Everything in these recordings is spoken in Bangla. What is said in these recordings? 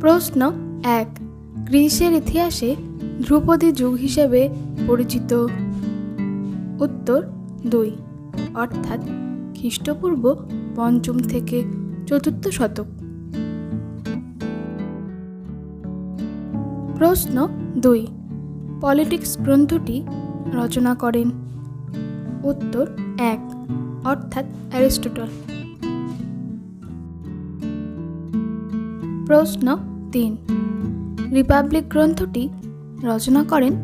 প্রশ্ন 1, গ্রীসের ইতিহাসে ধ্রুপদী যুগ হিসেবে পরিচিত। উত্তর 2, অর্থাৎ খ্রিস্টপূর্ব 5ম থেকে 4র্থ শতক। প্রশ্ন 2, পলিটিক্স গ্রন্থটি রচনা করেন। উত্তর 1, অর্থাৎ অ্যারিস্টটল। প্রশ্ন 3, রিপাবলিক গ্রন্থটি রচনা করেন।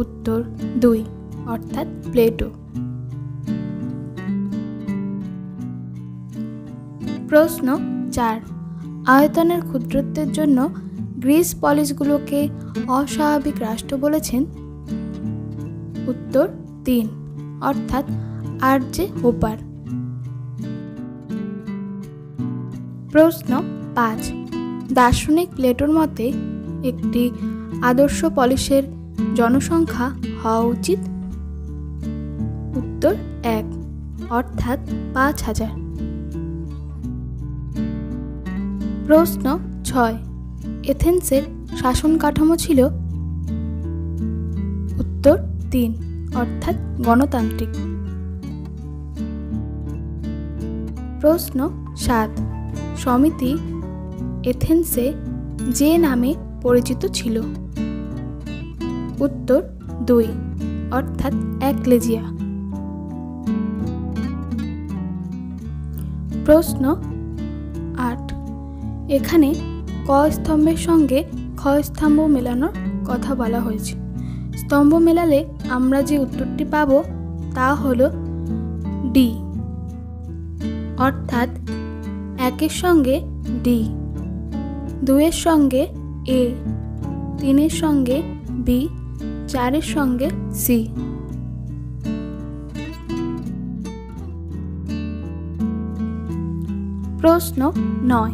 উত্তর 2, অর্থাৎ প্লেটো। প্রশ্ন 4, আয়তনের ক্ষুদ্রত্বের জন্য গ্রিস পলিসগুলোকে অস্বাভাবিক রাষ্ট্র বলেছেন। উত্তর 3, অর্থাৎ আর.জে. হোপার। প্রশ্ন 5, দার্শনিক প্লেটোর মতে একটি আদর্শ পলিসের জনসংখ্যা হওয়া উচিত। উত্তর 1, অর্থাৎ 5000। প্রশ্ন 6, এথেন্সের শাসন কাঠামো ছিল। উত্তর 3, অর্থাৎ গণতান্ত্রিক। প্রশ্ন 7, সমিতি এথেন্সে যে নামে পরিচিত ছিল। উত্তর 2, অর্থাৎ একলেজিয়া। প্রশ্ন 8, এখানে ক স্তম্ভের সঙ্গে খ স্তম্ভ মেলানোর কথা বলা হয়েছে। স্তম্ভ মেলালে আমরা যে উত্তরটি পাব তা হল ডি, অর্থাৎ 1-এর সঙ্গে ডি, 2-এর সঙ্গে এ, 3-এর সঙ্গে বি, 4-এর সঙ্গে সি। প্রশ্ন 9,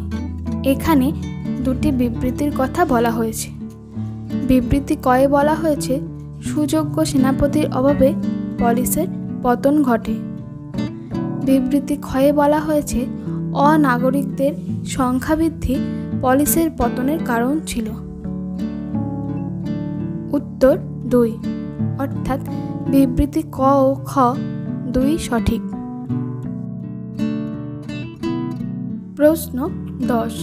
এখানে দুটি বিবৃতির কথা বলা হয়েছে। বিবৃতি কয়ে বলা হয়েছে সুযোগ্য সেনাপতির অভাবে পলিসের পতন ঘটে। বিবৃতি ক্ষয়ে বলা হয়েছে অনাগরিকদের সংখ্যা বৃদ্ধি পলিসের পতনের কারণ ছিল। উত্তর 2, অর্থাৎ বিবৃতি ক ও খ 2 সঠিক। প্রশ্ন 10,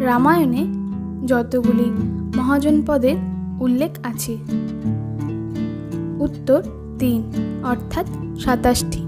রামায়ণে যতগুলি মহাজনপদের উল্লেখ আছে। উত্তর 3, অর্থাৎ 27টি।